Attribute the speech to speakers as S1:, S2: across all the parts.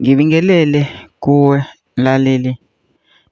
S1: Ngibingelele kuwe mlaleli,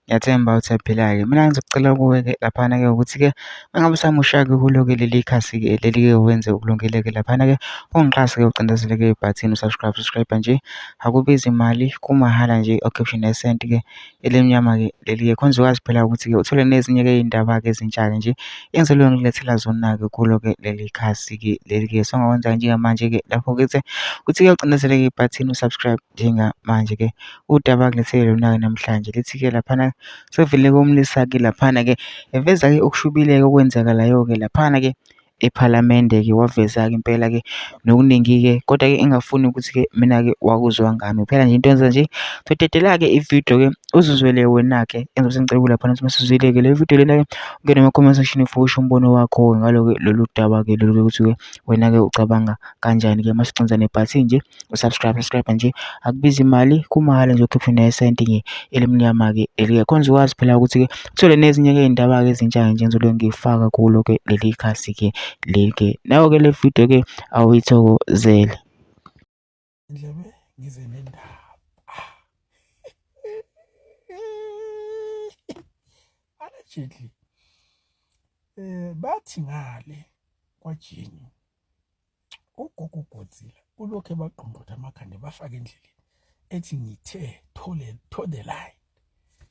S1: ngiyathemba uthaphila-ke. Mina ngizocela kuwe-ke laphana-ke ukuthi-ke uma ngabe usamusha-ke kulo-ke leli khasi-ke leli-ke wenze ukulungele-ke laphana-ke ungixhase-ke ucindezele-ke ibhathini subscribe nje, akubizi imali, kumahhala nje o-caption nesenti-ke elimnyama-ke leli-ke khona uzokwazi phela ukuthi-ke uthole nezinye-ke iy'ndaba-ke ezintsha-ke nje engizobe ngilethela zona-ke kulo-ke leli khasi-ke leli-ke. So ongakwenza njengamanje-ke lapho kuthi uthi-ke ucindezeleke ibhathini u-subscribe njengamanje-ke udaba kulethele lona-ke namhlanje lithi-ke laphana sevele komlisa-ke laphana-ke eveza-ke okushubile-ke okwenzakalayo-ke laphana-ke ephalamende-ke waveza-ke impela-ke nokuningi-ke kodwa-ke engafuni ukuthi-ke mina-ke wakuzwa ngami phela nje into yenza nje udedela-ke ividiyo-ke uzizwele wena-ke enzobe sengicela kulaphana ukuthi masizwile-ke le vidiyo lena-ke ungene ema-comment section for usho umbono wakho ngalo-ke lolu daba-ke lolu ukuthi-ke wena-ke ucabanga kanjani-ke masicinza nebhathini nje usubscribe nje akubizi imali kumahhala nje ukhiphe nesenti elimnyama-ke eli-ke khona uzokwazi phela ukuthi-ke uthole nezinye-ke iy'ndaba-ke ezintsha nje engizobe ngiyifaka kulo-ke leli khasi-ke leli-ke nawe-ke le video-ke awuyithokozele.
S2: Ndlebe ngize nendaba allegedly bathi ngale kwaJeni ugogo uGodzilla ulokhu ebaqombotha amakhanda bafaka endleleni ethi ngithe to the line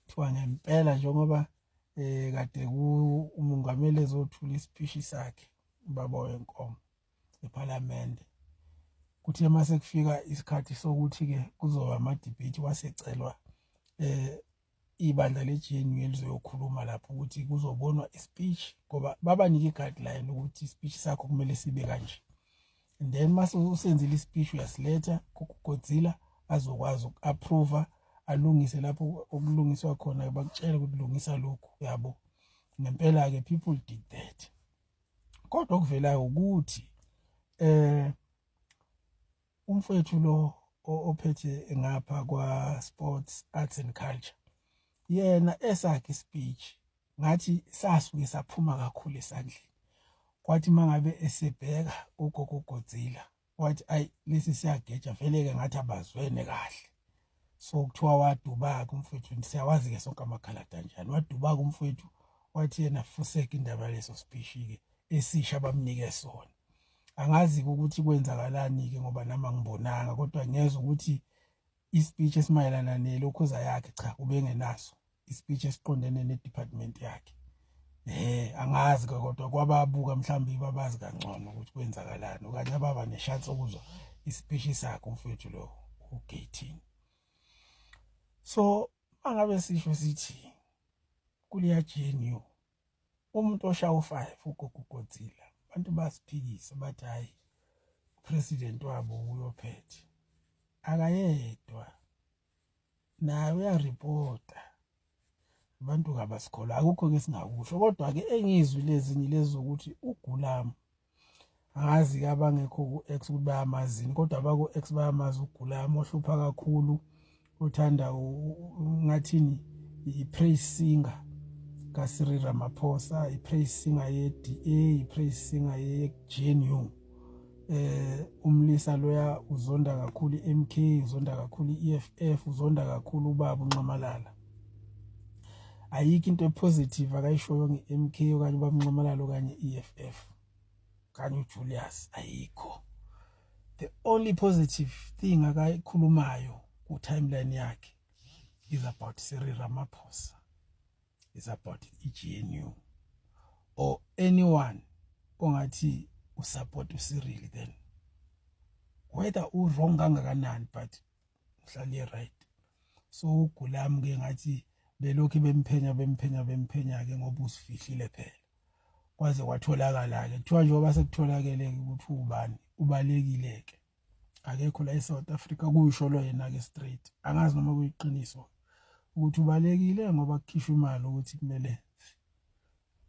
S2: kuthiwa ngempela njengoba kade umongameli ezothula isipishi sakhe ubaba wenkomo ePhalamende kuthi mase kufika isikhathi sokuthi-ke kuzoba ama-debate wasecelwa ibandla le-GNU elizoyokhuluma lapho ukuthi kuzobonwa ispeech ngoba babanike i-guideline ukuthi ispeech sakho kumele sibe kanje. And then mase usenzile ispeech uyasiletha kuGodzilla azokwazi uku-approve alungise lapho okulungiswa khona bakutshela ukuthi lungisa lokhu yabo. Ngempela-ke people did that. Kodwa okuvelayo ukuthi umfowethu lo ophethe ngapha kwa-sports, arts and culture yena esakhe speech ngathi sasuke saphuma kakhulu esandleni. Kwathi mangabe esebheka ugogo uGodzilla wathi ayi lesi siyageja vele-ke ngathi abazwene kahle. So kuthiwa waduba-ke umfowethu, siyawazi-ke sonke amakhalada njani, waduba-ke umfowethu wathi yena fuseke indaba leso speech-ke esisha bamnike sona. Angazi-ke ukuthi kwenzakalani-ke ngoba nami angibonanga kodwa ngiyezwa ukuthi ispeech esimayelana nelokhuza yakhe cha ubengenaso ispeech esiqondene ne-department yakhe. Angazi-ke kodwa kwababuka mhlawumbe babazi kangcono ukuthi kwenzakalani okanye ababa neshansi okuzwa ispeech sakhe umfowethu lo uGating. So mangabe sisho sithi kuliya GNU umuntu oshaya u5 ugogo uGodzilla abantu basiphikisa bathi hayi upresident wabo uyophethe akayedwa naye uyaripota abantu kabasikhola akukho-ke singakusho kodwa-ke engizwi lezinye zokuthi uGulam angazi-ke abangekho ku-X ukuthi bayamazini kodwa abaku-X bayamazi uGulam ohlupha kakhulu uthanda ngathini i-praise singer kaCyril Ramaphosa, i-praise singer ye-DA, i-praise singer ye-GNU. Umlisa loya uzonda kakhulu i-MK, uzonda kakhulu i-EFF, uzonda kakhulu ubaba uNcamalala. Ayikho into positive akayishoyo nge-MK okanye ubaba uNcamalala okanye i-EFF kanye uJulius ayikho. The only positive thing akayikhulumayo ku-timeline yakhe is about Cyril Ramaphosa, is about i-GNU or anyone ongathi usupport uCyril, then whether wrong kangakanani but mhlali right. So uGulam-ke ngathi belokhu bemphenya-ke ngoba usifihlile phela kwaze kwatholakala-ke kuthiwa njengoba sekutholakele-ke ukuthi ubani ubalekile-ke akekho la eSouth Africa kuyisho lo yena-ke straight. Angazi noma kuyiqiniso ukuthi ubalekile ngoba kukhishwa imali ukuthi kumele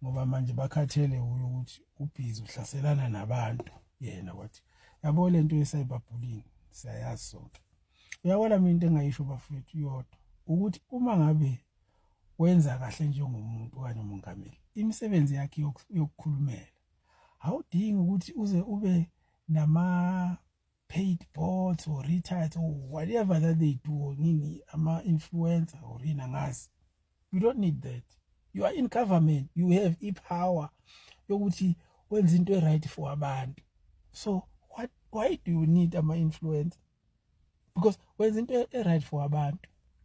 S2: ngoba manje bakhathele ukuthi ubhizi uhlaselana nabantu yena kwathi yabo lento ye-cyberbullying siyayazi sonke. Uyabona mina into engayisho bafethu yodwa ukuthi uma ngabe wenza kahle njengomuntu kanye umongameli imisebenzi yakhe yokukhulumela awudingi ukuthi uze ube paid bots or retards or whatever that they do, nini ama-influencer or yini angazi. You don't need that. You are in government. You have power yokuthi wenze into right for abantu. So why do you need ama-influencer? Because wenze into right for abantu.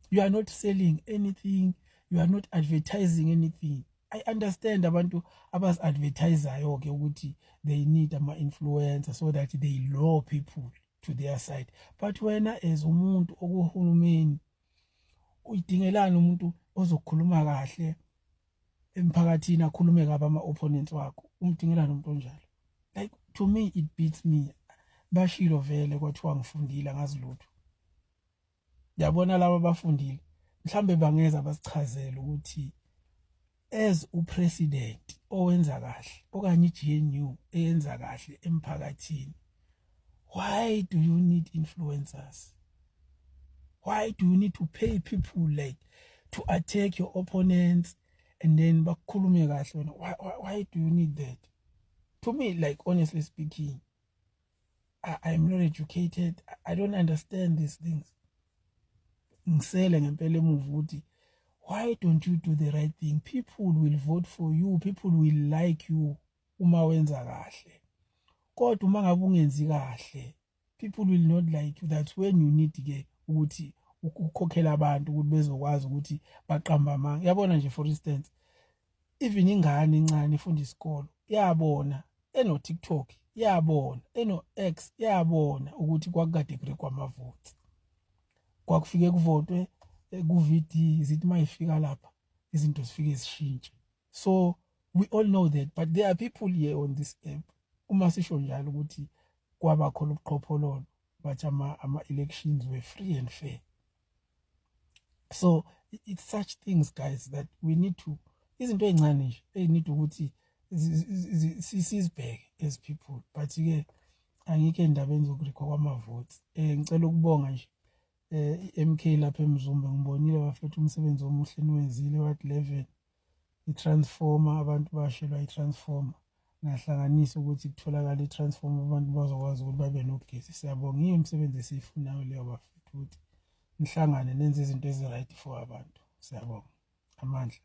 S2: You are not selling anything. You are not advertising anything. I understand abantu abas-advertisayo ke ukuthi they need ama-influencer so that they lure people to their side. But wena as umuntu okuhulumeni uyidingelana umuntu ozokhuluma kahle emphakathini akhulume kabi ama-opponents wakho. Umdingelana umuntu onjalo. Like to me it beats me. Bashilo vele kwathiwa ngifundile angazi lutho. Yabona laba abafundile mhlambe bangeza basichazela ukuthi as upresident owenza kahle okanye iGNU eyenza kahle emphakathini, why do you need influencers? Why do you need to pay people like to attack your opponents and then bakhulume kahle wena? Why do you need that? To me, like honestly speaking, I'm not educated. I don't understand these things. Ngisele ngempela emuva ukuthi why don't you do the right thing? People will vote for you. People will like you uma wenza kahle. Kodwa uma ngabe ungenzi kahle, people will not like you. That's when you need ke ukuthi ukukhokhela abantu ukuthi bezokwazi ukuthi baqamba amanga. Yabona nje for instance, even ingane encane efunda isikolo yabona eno TikTok, yabona eno X, yabona ukuthi kwakade kurekwa amavotes. Kwakufike kuvotwe ku-VD izithi mayifika lapha izinto zifike zishintshe. So we all know that, but there are people here on this app uma sisho njalo ukuthi kwaba khona ubuqhophololo but ama-elections were free and fair. So it's such things guys that we need to, izinto ey'ncane nje need ukuthi sizibheke as people. But ke angikho endabeni zokurekwa kwama-votes. Ngicela ukubonga nje MK lapha eMzumbe, ngibonile bafethu umsebenzi omuhle niwenzile wathi 11 i-transformer, abantu bashelwa i-transformer, ngahlanganisa ukuthi kutholakala i-transformer abantu bazokwazi ukuthi babe nogesi. Siyabonga, yiyo imisebenzi esiyifunayo leyo bafethu ukuthi nihlangane nenze izinto ezi-right for abantu. Siyabonga, amandla.